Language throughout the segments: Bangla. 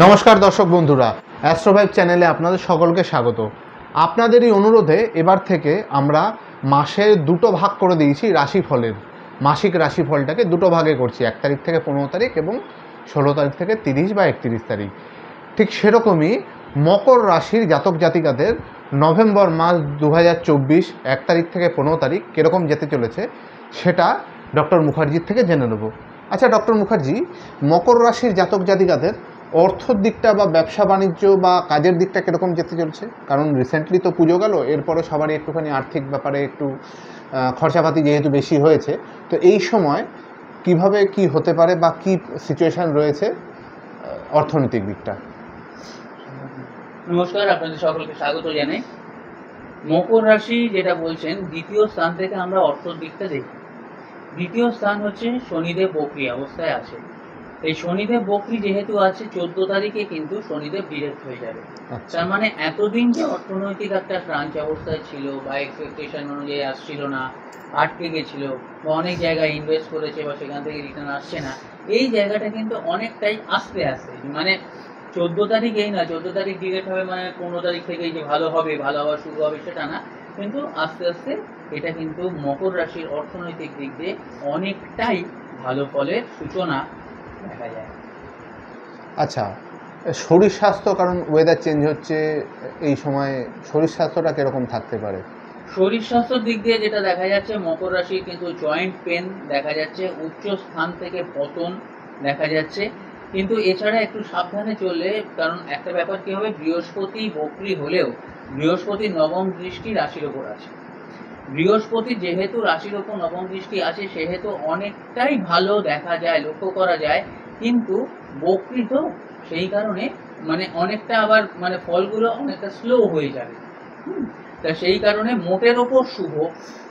নমস্কার দর্শক বন্ধুরা, অ্যাস্ট্রোভাইব চ্যানেলে আপনাদের সকলকে স্বাগত। আপনাদেরই অনুরোধে এবার থেকে আমরা মাসের দুটো ভাগ করে দিয়েছি রাশিফলের। মাসিক রাশিফলটাকে দুটো ভাগে করছি, 1 তারিখ থেকে 15 তারিখ এবং 16 তারিখ থেকে 30 বা 31 তারিখ। ঠিক সেরকমই মকর রাশির জাতক জাতিকাদের নভেম্বর মাস 2024 1 তারিখ থেকে 15 তারিখ কীরকম যেতে চলেছে সেটা ডক্টর মুখার্জির থেকে জেনে নেব। আচ্ছা ডক্টর মুখার্জি, মকর রাশির জাতক জাতিকাদের অর্থর দিকটা বা ব্যবসা বাণিজ্য বা কাজের দিকটা কীরকম যেতে চলছে? কারণ রিসেন্টলি তো পুজো গেল, এরপরে সবারই একটুখানি আর্থিক ব্যাপারে একটু খরচাপাতি যেহেতু বেশি হয়েছে, তো এই সময় কিভাবে কি হতে পারে বা কি সিচুয়েশান রয়েছে অর্থনৈতিক দিকটা? নমস্কার, আপনাদের সকলকে স্বাগত জানাই। মকর রাশি যেটা বলছেন, দ্বিতীয় স্থান থেকে আমরা অর্থর দিকটা দেখি। দ্বিতীয় স্থান হচ্ছে শনিদেব বকরি অবস্থায় আছে। এই শনিদেব বকরি যেহেতু আছে, 14 তারিখে কিন্তু শনিদেব ডিরেক্ট হয়ে যাবে। তার মানে এতদিন যে অর্থনৈতিক একটা ক্রাঞ্চ অবস্থায় ছিল বা এক্সপেকটেশন অনুযায়ী আসছিল না, আটকে গেছিল বা অনেক জায়গায় ইনভেস্ট করেছে বা সেখান থেকে রিটার্ন আসছে না, এই জায়গাটা কিন্তু অনেকটাই আস্তে আস্তে, মানে 14 তারিখেই না, 14 তারিখ ডিরেক্ট হবে মানে 15 তারিখ থেকেই যে ভালো হবে, ভালো হওয়া শুরু হবে সেটা না, কিন্তু আস্তে আস্তে এটা কিন্তু মকর রাশির অর্থনৈতিক দিক দিয়ে অনেকটাই ভালো ফলের সূচনা দেখা যায়। আচ্ছা, শরীর স্বাস্থ্য, কারণ ওয়েদার চেঞ্জ হচ্ছে এই সময়, শরীর স্বাস্থ্যটা কীরকম থাকতে পারে? শরীর স্বাস্থ্যের দিক দিয়ে যেটা দেখা যাচ্ছে, মকর রাশি কিন্তু জয়েন্ট পেন দেখা যাচ্ছে, উচ্চ স্থান থেকে পতন দেখা যাচ্ছে, কিন্তু এছাড়া একটু সাবধানে চললে, কারণ একটা ব্যাপার কি হবে, বৃহস্পতি বকরি হলেও বৃহস্পতির নবম দৃষ্টি রাশির ওপর আছে। বৃহস্পতি যেহেতু রাশির ওপর নবম দৃষ্টি আছে, সেহেতু অনেকটাই ভালো দেখা যায়, লক্ষ্য করা যায়, কিন্তু বকরি তো সেই কারণে মানে অনেকটা আবার মানে ফলগুলো অনেকটা স্লো হয়ে যাবে। তা সেই কারণে মোটের ওপর শুভ,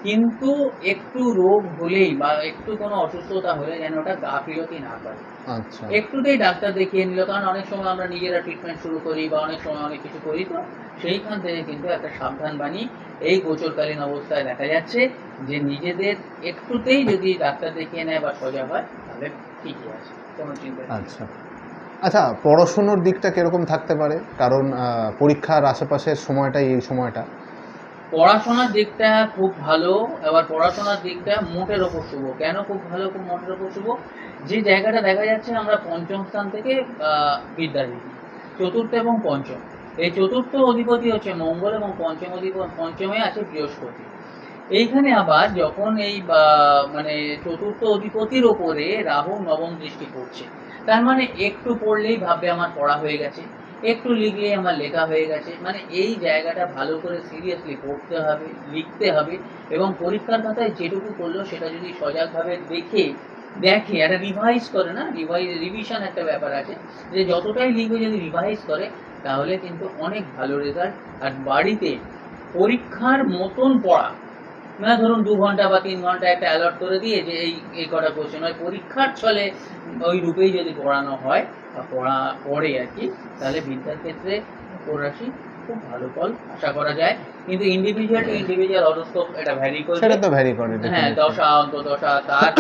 কিন্তু একটু রোগ হলেই বা একটু কোনো অসুস্থতা হলে যেন ওটা গাফিলতি না করে। আচ্ছা, একটুতেই ডাক্তার দেখিয়ে নিল, কারণ অনেক সময় আমরা নিজেরা ট্রিটমেন্ট শুরু করি বা অনেক সময় অনেক কিছু করি, তো সেইখান থেকে কিন্তু একটা সাবধান বাণী এই গোচরকালীন অবস্থায় দেখা যাচ্ছে যে নিজেদের একটুতেই যদি ডাক্তার দেখিয়ে নেয় বা সজাগ হয়, তাহলে ঠিকই আছে, কোনো চিন্তা নেই। আচ্ছা। আচ্ছা, পড়াশুনোর দিকটা কীরকম থাকতে পারে? কারণ পরীক্ষার আশেপাশের সময়টাই এই সময়টা। পড়াশোনার দিকটা খুব ভালো, এবার পড়াশোনার দিকটা মোটের ওপর শুভ। কেন খুব ভালো, খুব মোটের ওপর শুভ? যে জায়গাটা দেখা যাচ্ছে, আমরা পঞ্চম স্থান থেকে বিদ্যা দিই, চতুর্থ এবং পঞ্চম, এই চতুর্থ অধিপতি হচ্ছে মঙ্গল এবং পঞ্চমে আছে বৃহস্পতি। এইখানে আবার যখন এই মানে চতুর্থ অধিপতির ওপরে রাহু নবম দৃষ্টি পড়ছে, তার মানে একটু পড়লেই ভাববে আমার পড়া হয়ে গেছে, একটু লিখলেই আমার লেখা হয়ে গেছে, মানে এই জায়গাটা ভালো করে সিরিয়াসলি পড়তে হবে, লিখতে হবে, এবং পরীক্ষার খাতায় যেটুকু করলো সেটা যদি সজাগভাবে দেখে একটা রিভাইজ করে, না রিভিশন একটা ব্যাপার আছে, যে যতটাই লিখবে যদি রিভাইজ করে, তাহলে কিন্তু অনেক ভালো রেজাল্ট। আর বাড়িতে পরীক্ষার মতন পড়া, মানে ধরুন 2 ঘন্টা বা 3 ঘন্টা একটা অ্যালট করে দিয়ে যে এই কটা কোশ্চেন হয়, পরীক্ষার ছলে ওই রূপেই যদি পড়ানো হয় বা পড়ে আর কি, তাহলে বিদ্যার ক্ষেত্রে মকর রাশি খুব ভালো ফল আশা করা যায়। কিন্তু ইন্ডিভিজুয়াল টু ইন্ডিভিজুয়াল হরোস্কোপ এটা ভ্যারি করে, সেটা তো ভ্যারি করে। হ্যাঁ, দশা অন্তর্দশা তার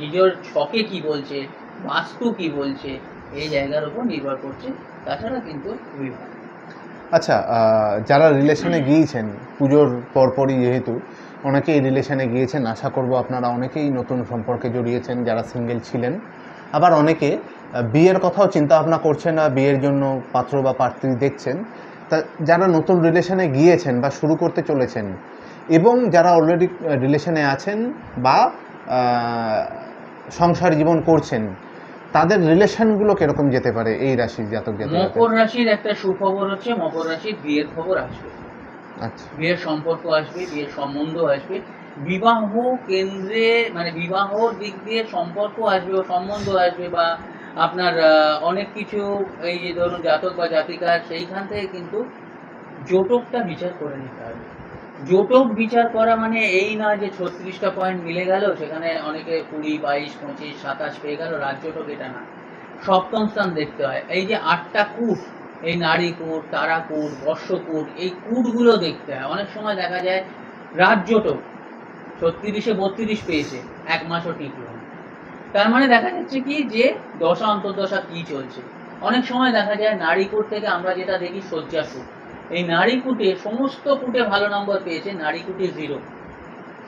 নিজের ছকে কি বলছে, বাস্তু কি বলছে, এই জায়গার উপর নির্ভর করছে, তাছাড়া কিন্তু খুবই ভালো। আচ্ছা, যারা রিলেশনে গিয়েছেন পুজোর পরপরই, যেহেতু অনেকেই রিলেশনে গিয়েছেন, আশা করব আপনারা অনেকেই নতুন সম্পর্কে জড়িয়েছেন যারা সিঙ্গেল ছিলেন, আবার অনেকে বিয়ের কথাও চিন্তা ভাবনা করছেন বা বিয়ের জন্য পাত্র বা পাত্রী দেখছেন। তা যারা নতুন রিলেশনে গিয়েছেন বা শুরু করতে চলেছেন, এবং যারা অলরেডি রিলেশনে আছেন বা সংসার জীবন করছেন, তাদের রিলেশনগুলো কিরকম যেতে পারে এই রাশির জাতক জাতিকাদের? মকর রাশির একটা সুখবর হচ্ছে, মকর রাশির বিয়ের খবর আসবে। আচ্ছা, বিয়ের সম্পর্ক আসবে, বিয়ের সম্বন্ধ আসবে, বিবাহ কেন্দ্রে মানে বিবাহর দিক দিয়ে সম্পর্ক আসবে ও সম্বন্ধ আসবে, বা আপনার অনেক কিছু, এই যে ধরুন জাতক বা জাতিকা, সেইখান থেকে কিন্তু জোটকটা বিচার করে নিতে হবে। জোটক বিচার করা মানে এই না যে 36টা পয়েন্ট মিলে গেল, সেখানে অনেকে 20, 22, 25, 27 পেয়ে গেল, রাজ্যটক এটা না। সপ্তম স্থান দেখতে হয়, এই যে 8টা কূট, এই নারী কূট, তারা কূট, বর্ষ কূট, এই কূটগুলো দেখতে হয়। অনেক সময় দেখা যায় রাজ্যটক 36-এ 32 পেয়েছে, 1 মাসও টিকলো না। তার মানে দেখা যাচ্ছে কি, যে দশা অন্তর্দশা কি চলছে, অনেক সময় দেখা যায় নারীকূট থেকে আমরা যেটা দেখি শয্যাসুখ, এই নারীকূটে সমস্ত কূটে ভালো নম্বর পেয়েছে, নারীকূটে 0।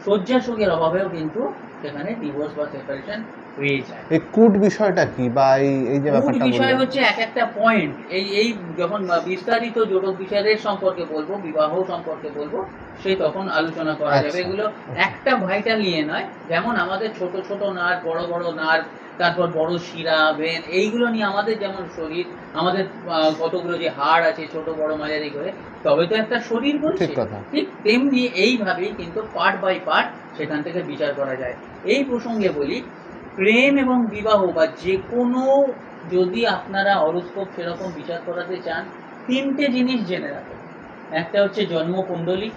শয্যাসুখের অভাবেও কিন্তু সেখানে ডিভোর্স বা সেপারেশন হয়ে যায়। এই কুট বিষয়টা কি, বা এই যে মূল ব্যাপারটা বিষয় বললেন? হচ্ছে এক একটা পয়েন্ট, এই যখন বিস্তারিত জোটক বিষয়ের সম্পর্কে বলবো, বিবাহ সম্পর্কে বলবো, সেই তখন আলোচনা করা যাবে। আচ্ছা, এগুলো আচ্ছা। একটা ভাইটাল নিয়ে নয়, যেমন আমাদের ছোট ছোট নার্ভ, বড় বড় নার্ভ, তারপর বড় শিরা, ভেন, এইগুলো নিয়ে আমাদের যেমন শরীর, আমাদের কতগুলো যে হাড় আছে ছোট বড় মাঝারি করে, তবে তো একটা শরীর বলছে। ঠিক কথা। ঠিক তেমনি এইভাবেই কিন্তু পার্ট বাই পার্ট সেখান থেকে বিচার করা যায়। এই প্রসঙ্গে বলি, প্রেম এবং বিবাহ বা যে কোনো, যদি আপনারা হরোস্কোপ সেরকম বিচার করাতে চান, 3টে জিনিস জেনে রাখুন। একটা হচ্ছে জন্মকুণ্ডলী,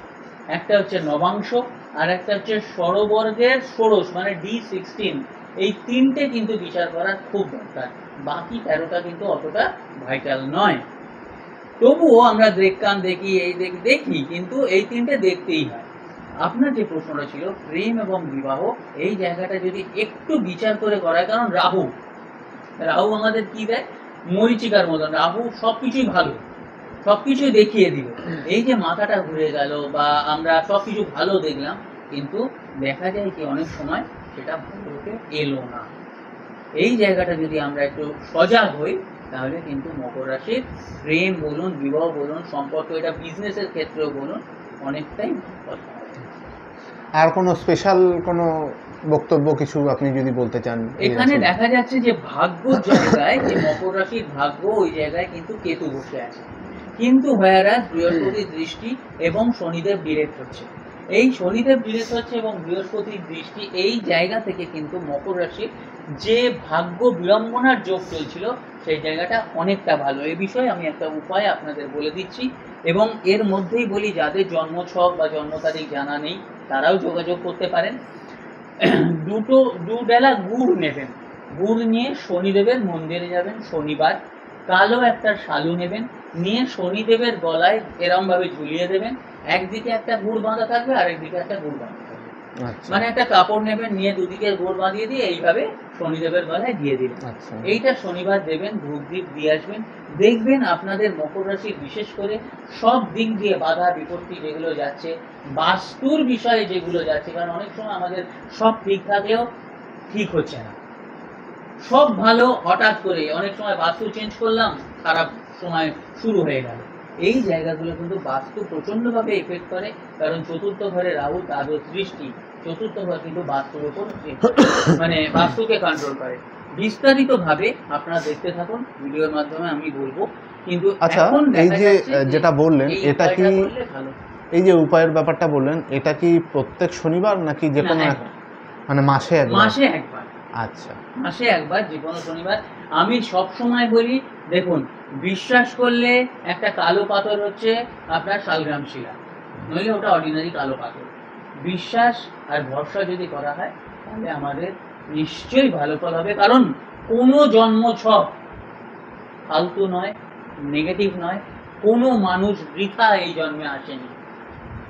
একটা হচ্ছে নবাংশ, আর একটা হচ্ছে স্বরবর্গের ষোড়শ মানে D16। এই 3টে কিন্তু বিচার করার খুব দরকার, বাকি 13টা কিন্তু অতটা ভাইটাল নয়। তবুও আমরা কান দেখি, এই দেখি, কিন্তু এই 3টে দেখতেই হয়। আপনার যে প্রশ্নটা ছিল প্রেম এবং বিবাহ, এই জায়গাটা যদি একটু বিচার করে করায়, কারণ রাহু আমাদের কি দেয়, মরিচিকার মতন। রাহু সবকিছুই ভালো, সবকিছুই দেখিয়ে দিল। এই যে মাথাটা ঘুরে গেল বা আমরা সবকিছু ভালো দেখলাম, কিন্তু দেখা যায় কি অনেক সময় সেটা ভালো হতে এলো না। এই জায়গাটা যদি আমরা একটু সজাগ হই, তাহলে কিন্তু মকর রাশির প্রেম বলুন, বিবাহ বলুন, সম্পর্ক, এটা বিজনেসের ক্ষেত্রেও বলুন, অনেকটাই কথা হবে। আর কোনো স্পেশাল কোনো বক্তব্য কিছু আপনি যদি বলতে চান? এখানে দেখা যাচ্ছে যে ভাগ্যর জায়গায়, যে মকর রাশির ভাগ্য, ওই জায়গায় কিন্তু কেতু বসে আছে, কিন্তু হোয়ারাস বৃহস্পতির দৃষ্টি এবং শনিদেব ডিরেক্ট হচ্ছে। এই শনিদেব ডিরেক্ট হচ্ছে এবং বৃহস্পতির দৃষ্টি, এই জায়গা থেকে কিন্তু মকর রাশির যে ভাগ্য বিড়ম্বনার যোগ চলছিল, সেই জায়গাটা অনেকটা ভালো। এই বিষয়ে আমি একটা উপায় আপনাদের বলে দিচ্ছি, এবং এর মধ্যেই বলি, যাদের জন্মছক বা জন্ম তারিখ জানা নেই তারাও যোগাযোগ করতে পারেন। দু বেলা গুড় নেবেন, গুড় নিয়ে শনিদেবের মন্দিরে যাবেন শনিবার, কালো একটা শালু নেবেন, নিয়ে শনিদেবের গলায় এরম ভাবে ঝুলিয়ে দেবেন। একদিকে একটা গুড় বাঁধা থাকবে, আরেকদিকে একটা গুড় বাঁধা থাকবে। মানে একটা কাপড় নেবেন, নিয়ে দুদিকে গুড় বাঁধিয়ে দিয়ে এইভাবে শনিদেবের গলায় দিয়ে দিবেন। এইটা শনিবার দেবেন, ধূপ দ্বীপ দিয়ে আসবেন। দেখবেন আপনাদের মকর রাশি বিশেষ করে সব দিক দিয়ে বাধা বিপত্তি যেগুলো যাচ্ছে, বাস্তুর বিষয়ে যেগুলো যাচ্ছে, কারণ অনেক সময় আমাদের সব ঠিক থাকলেও ঠিক হচ্ছে না, সব ভালো, হঠাৎ করে অনেক সময় বাস্তু চেঞ্জ করলাম, খারাপ সময় শুরু হয়ে গেল। এই জায়গাগুলো কিন্তু বাস্তু প্রচন্ডভাবে এফেক্ট করে, কারণ চতুর্থ ঘরে রাহু দ্বাদশ দৃষ্টি, চতুর্থ ঘর কিন্তু বাস্তুর উপর মানে বাস্তুকে কন্ট্রোল করে। বিস্তারিত ভাবে আপনারা দেখতে থাকুন, ভিডিওর মাধ্যমে আমি বলবো। কিন্তু আচ্ছা, এখন এই যে যেটা বললেন, এটা কি ভালো, এই যে উপায়ের ব্যাপারটা বললেন, এটা কি প্রত্যেক শনিবার নাকি যে কোনো মানে মাসে একবার? মাসে একবার। আচ্ছা, মাসে একবার, যে কোনো শনিবার। আমি সব সময় বলি, দেখুন, বিশ্বাস করলে একটা কালো পাথর হচ্ছে আপনার শালগ্রাম শিলা, নইলে ওটা অর্ডিনারি কালো পাথর। বিশ্বাস আর ভরসা যদি করা হয়, তাহলে আমাদের নিশ্চয়ই ভালো ফল হবে, কারণ কোনো জন্ম ছক ফালতু নয়, নেগেটিভ নয়, কোনো মানুষ বৃথা এই জন্মে আসেনি।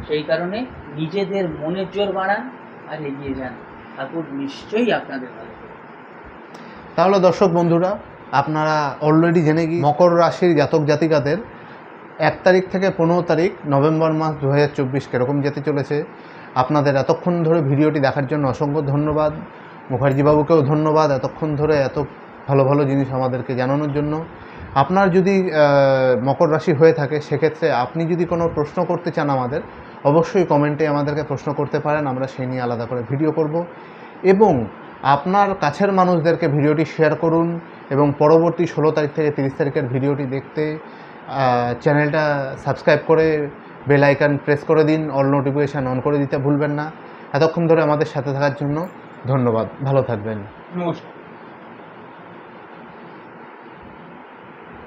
সেই কারণে নিজেদের মনের জোর বাড়ান আর এগিয়ে যান, ঠাকুর নিশ্চয়ই আপনাদের ভালো করবে। তাহলে দর্শক বন্ধুরা, আপনারা অলরেডি জেনে গিয়ে মকর রাশির জাতক জাতিকাদের 1 তারিখ থেকে 15 তারিখ নভেম্বর মাস 2024 কীরকম যেতে চলেছে। আপনাদের এতক্ষণ ধরে ভিডিওটি দেখার জন্য অসংখ্য ধন্যবাদ। মুখার্জিবাবুকেও ধন্যবাদ এতক্ষণ ধরে এত ভালো ভালো জিনিস আমাদেরকে জানানোর জন্য। আপনার যদি মকর রাশি হয়ে থাকে, সেক্ষেত্রে আপনি যদি কোনো প্রশ্ন করতে চান আমাদের, অবশ্যই কমেন্টে আমাদেরকে প্রশ্ন করতে পারেন, আমরা সেই নিয়ে আলাদা করে ভিডিও করব। এবং আপনার কাছের মানুষদেরকে ভিডিওটি শেয়ার করুন, এবং পরবর্তী 16 তারিখ থেকে 30 তারিখের ভিডিওটি দেখতে চ্যানেলটা সাবস্ক্রাইব করে বেল আইকন প্রেস করে দিন, অল নোটিফিকেশান অন করে দিতে ভুলবেন না। এতক্ষণ ধরে আমাদের সাথে থাকার জন্য ধন্যবাদ, ভালো থাকবেন, নমস্কার।